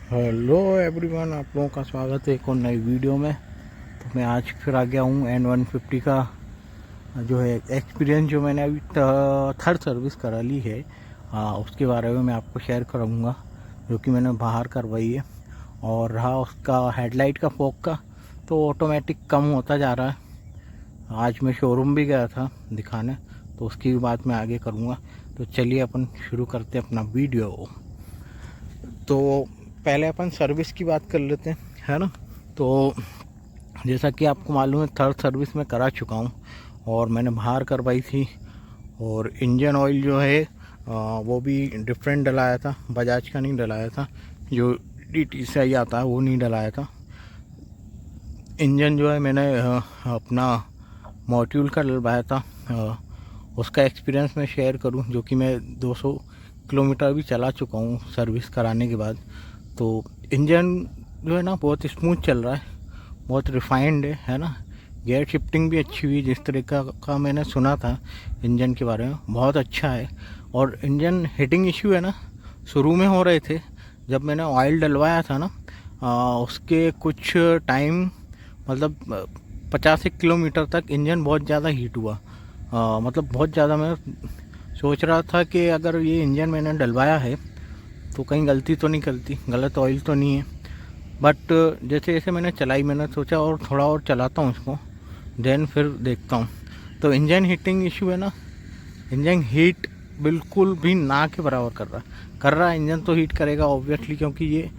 Hello everyone, आप लोगों का स्वागत है एक और नई वीडियो में। तो मैं आज फिर आ गया हूँ N150 का जो है एक्सपीरियंस जो मैंने अभी थर्ड सर्विस करा ली है, उसके बारे में मैं आपको शेयर करूँगा, जो कि मैंने बाहर करवाई है। और रहा उसका हेडलाइट का फॉग का, तो ऑटोमेटिक कम होता जा रहा है। आज मैं शोरूम भी गया था दिखाने, तो उसकी भी बात मैं आगे करूँगा। तो चलिए अपन शुरू करते हैं अपना वीडियो। तो पहले अपन सर्विस की बात कर लेते हैं, है ना। तो जैसा कि आपको मालूम है, थर्ड सर्विस मैं करा चुका हूँ और मैंने बाहर करवाई थी। और इंजन ऑयल जो है वो भी डिफरेंट डलाया था, बजाज का नहीं डलाया था, जो DT से ही आता है वो नहीं डलाया था। इंजन जो है मैंने अपना मॉड्यूल का डलवाया था। उसका एक्सपीरियंस मैं शेयर करूं, जो कि मैं 200 किलोमीटर भी चला चुका हूं सर्विस कराने के बाद। तो इंजन जो है ना बहुत स्मूथ चल रहा है, बहुत रिफाइंड है ना। गियर शिफ्टिंग भी अच्छी हुई, जिस तरीका का मैंने सुना था इंजन के बारे में, बहुत अच्छा है। और इंजन हीटिंग इश्यू है ना, शुरू में हो रहे थे जब मैंने ऑयल डलवाया था ना, उसके कुछ टाइम मतलब 50 किलोमीटर तक इंजन बहुत ज़्यादा हीट हुआ। मतलब बहुत ज़्यादा मैं सोच रहा था कि अगर ये इंजन मैंने डलवाया है तो कहीं गलती तो नहीं करती, गलत ऑयल तो नहीं है। बट जैसे जैसे मैंने चलाई, मैंने सोचा और थोड़ा और चलाता हूँ इसको, देन फिर देखता हूँ। तो इंजन हीटिंग इशू है ना, इंजन हीट बिल्कुल भी ना के बराबर कर रहा है। इंजन तो हीट करेगा ऑब्वियसली, क्योंकि ये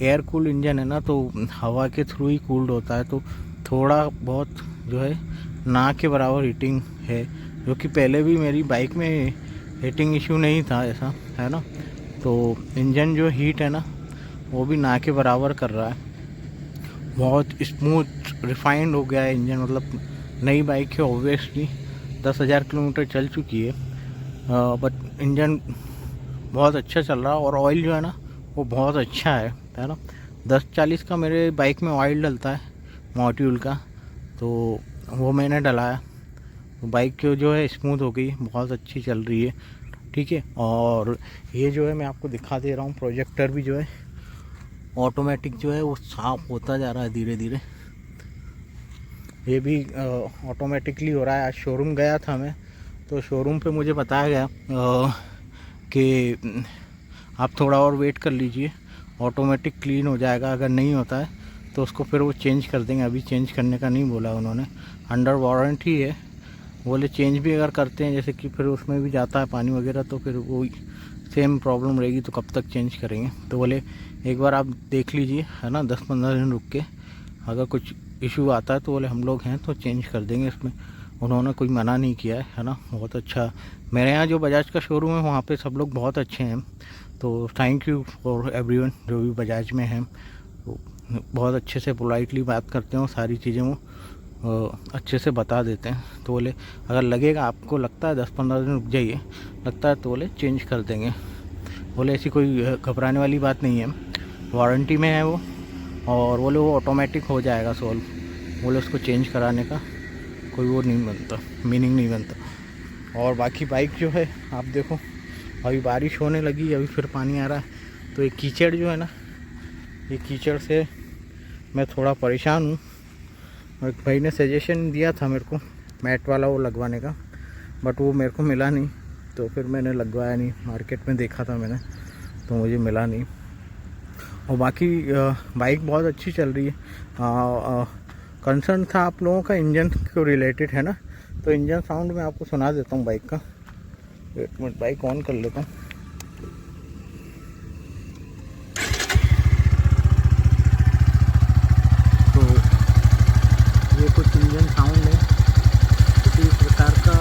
एयर कूल इंजन है ना, तो हवा के थ्रू ही कूल्ड होता है। तो थोड़ा बहुत जो है ना के बराबर हीटिंग है, जो कि पहले भी मेरी बाइक में हीटिंग इशू नहीं था ऐसा, है ना। तो इंजन जो हीट है ना, वो भी ना के बराबर कर रहा है। बहुत स्मूथ रिफाइंड हो गया है इंजन, मतलब नई बाइक है ऑब्वियसली, 10,000 किलोमीटर चल चुकी है। बट इंजन बहुत अच्छा चल रहा है। और ऑयल जो है ना वो बहुत अच्छा है ना। 1040 का मेरे बाइक में ऑयल डलता है मॉड्यूल का, तो वो मैंने डलाया। तो बाइक जो है स्मूथ हो गई, बहुत अच्छी चल रही है, ठीक है। और ये जो है मैं आपको दिखा दे रहा हूँ, प्रोजेक्टर भी जो है ऑटोमेटिक जो है वो साफ होता जा रहा है धीरे धीरे। ये भी ऑटोमेटिकली हो रहा है। आज शोरूम गया था मैं, तो शोरूम पे मुझे बताया गया कि आप थोड़ा और वेट कर लीजिए, ऑटोमेटिक क्लीन हो जाएगा। अगर नहीं होता है तो उसको फिर वो चेंज कर देंगे। अभी चेंज करने का नहीं बोला उन्होंने, अंडर वारंटी है। बोले चेंज भी अगर करते हैं, जैसे कि फिर उसमें भी जाता है पानी वगैरह, तो फिर वो सेम प्रॉब्लम रहेगी, तो कब तक चेंज करेंगे। तो बोले एक बार आप देख लीजिए, है ना, 10-15 दिन रुक के, अगर कुछ इशू आता है तो बोले हम लोग हैं तो चेंज कर देंगे। इसमें उन्होंने कोई मना नहीं किया है ना। बहुत अच्छा, मेरे यहाँ जो बजाज का शोरूम है वहाँ पे सब लोग बहुत अच्छे हैं। तो थैंक यू फॉर एवरीवन जो भी बजाज में हैं, तो बहुत अच्छे से पोलाइटली बात करते हैं, सारी चीज़ें वो अच्छे से बता देते हैं। तो बोले अगर लगेगा, आपको लगता है 10-15 दिन रुक जाइए, लगता है तो बोले चेंज कर देंगे। बोले ऐसी कोई घबराने वाली बात नहीं है, वारंटी में है वो। और बोले वो ऑटोमेटिक हो जाएगा सॉल्व, बोले उसको चेंज कराने का कोई वो नहीं बनता, मीनिंग नहीं बनता। और बाकी बाइक जो है आप देखो, अभी बारिश होने लगी, अभी फिर पानी आ रहा है। तो ये कीचड़ जो है ना, ये कीचड़ से मैं थोड़ा परेशान हूँ। एक भाई ने सजेशन दिया था मेरे को मैट वाला वो लगवाने का, बट वो मेरे को मिला नहीं, तो फिर मैंने लगवाया नहीं। मार्केट में देखा था मैंने, तो मुझे मिला नहीं। और बाकी बाइक बहुत अच्छी चल रही है। कंसर्न था आप लोगों का इंजन को रिलेटेड, है ना। तो इंजन साउंड मैं आपको सुना देता हूँ बाइक का। एक मिनट, बाइक ऑन कर लेता हूँ। तो ये कुछ इंजन साउंड है, किसी प्रकार का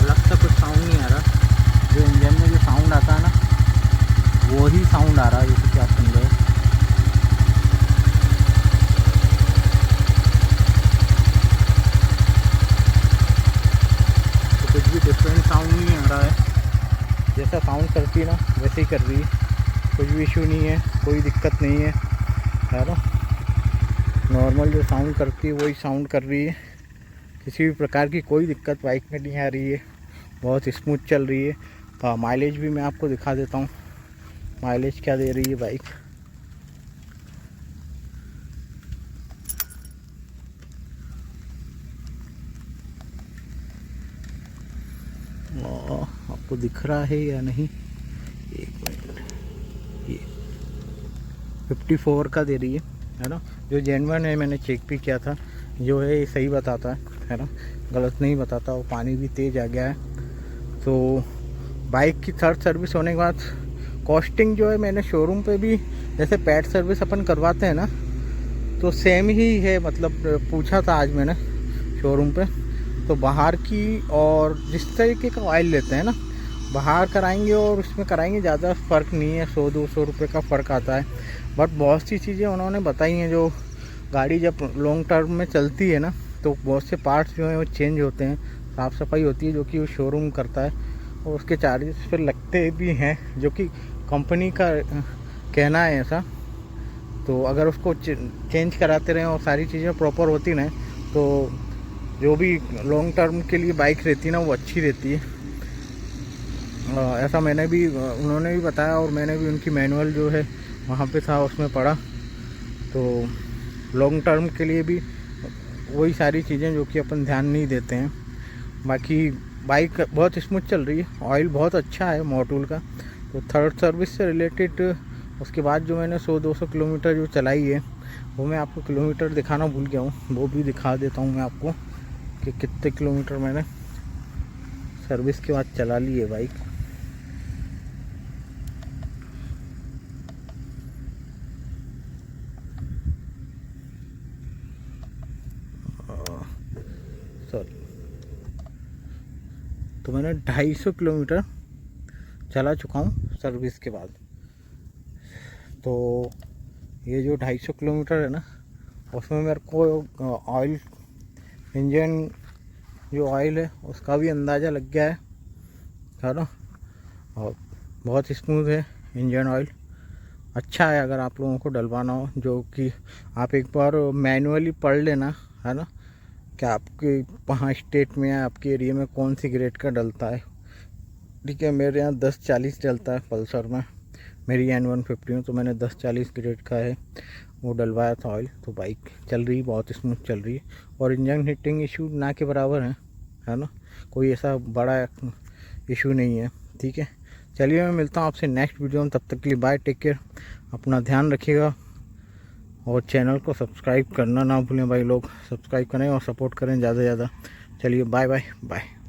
अलग सा कुछ साउंड नहीं आ रहा। जो इंजन में जो साउंड आता है ना, वो ही साउंड आ रहा है, जैसे कि आप सुन रहे हो। तो कुछ भी डिफरेंट साउंड नहीं आ रहा है, जैसा साउंड करती है ना वैसे ही कर रही है। कुछ भी इशू नहीं है, कोई दिक्कत नहीं है ना। नॉर्मल जो साउंड करती है वही साउंड कर रही है, किसी भी प्रकार की कोई दिक्कत बाइक में नहीं आ रही है, बहुत स्मूथ चल रही है। माइलेज भी मैं आपको दिखा देता हूँ, माइलेज क्या दे रही है बाइक। आपको दिख रहा है या नहीं, एक मिनट, ये 54 का दे रही है ना, जो जेन्युइन है, मैंने चेक भी किया था, जो है ये सही बताता है ना, गलत नहीं बताता। और पानी भी तेज़ आ गया है। तो बाइक की थर्ड सर्विस होने के बाद कॉस्टिंग जो है, मैंने शोरूम पे भी जैसे पैड सर्विस अपन करवाते हैं ना, तो सेम ही है। मतलब पूछा था आज मैंने शोरूम पे, तो बाहर की और जिस तरीके का ऑयल लेते हैं ना, बाहर कराएंगे और उसमें कराएंगे, ज़्यादा फ़र्क नहीं है, 100-200 रुपये का फ़र्क आता है। बट बहुत सी चीज़ें उन्होंने बताई हैं, जो गाड़ी जब लॉन्ग टर्म में चलती है ना, तो बहुत से पार्ट्स जो हैं वो चेंज होते हैं, साफ़ सफाई होती है, जो कि वो शोरूम करता है, और उसके चार्जेस फिर लगते भी हैं, जो कि कंपनी का कहना है ऐसा। तो अगर उसको चेंज कराते रहें और सारी चीज़ें प्रॉपर होती रहें, तो जो भी लॉन्ग टर्म के लिए बाइक रहती है ना, वो अच्छी रहती है। ऐसा मैंने भी, उन्होंने भी बताया, और मैंने भी उनकी मैनुअल जो है वहाँ पे था, उसमें पढ़ा। तो लॉन्ग टर्म के लिए भी वही सारी चीज़ें जो कि अपन ध्यान नहीं देते हैं। बाकी बाइक बहुत स्मूथ चल रही है, ऑयल बहुत अच्छा है मोटूल का। तो थर्ड सर्विस से रिलेटेड उसके बाद जो मैंने 100-200 किलोमीटर जो चलाई है, वो मैं आपको किलोमीटर दिखाना भूल गया हूँ, वो भी दिखा देता हूँ मैं आपको कि कितने किलोमीटर मैंने सर्विस के बाद चला ली है बाइक। सॉरी, तो मैंने 250 किलोमीटर चला चुका हूँ सर्विस के बाद। तो ये जो 250 किलोमीटर है ना, उसमें मेरे को ऑयल, इंजन जो ऑयल है उसका भी अंदाज़ा लग गया है ना, और बहुत स्मूथ है इंजन ऑयल, अच्छा है। अगर आप लोगों को डलवाना हो, जो कि आप एक बार मैनुअली पढ़ लेना, है ना, कि आपके वहाँ स्टेट में या आपके एरिया में कौन सी ग्रेड का डलता है। ठीक है, मेरे यहाँ 1040 डलता है पल्सर में, मेरी N150 में, तो मैंने 1040 ग्रेड का है वो डलवाया था ऑयल। तो बाइक चल रही, बहुत स्मूथ चल रही है, और इंजन हीटिंग इशू ना के बराबर है ना, कोई ऐसा बड़ा इशू नहीं है। ठीक है, चलिए मैं मिलता हूँ आपसे नेक्स्ट वीडियो में, तब तक के लिए बाय, टेक केयर, अपना ध्यान रखिएगा, और चैनल को सब्सक्राइब करना ना भूलें भाई लोग, सब्सक्राइब करें और सपोर्ट करें ज़्यादा से ज़्यादा। चलिए बाय बाय बाय।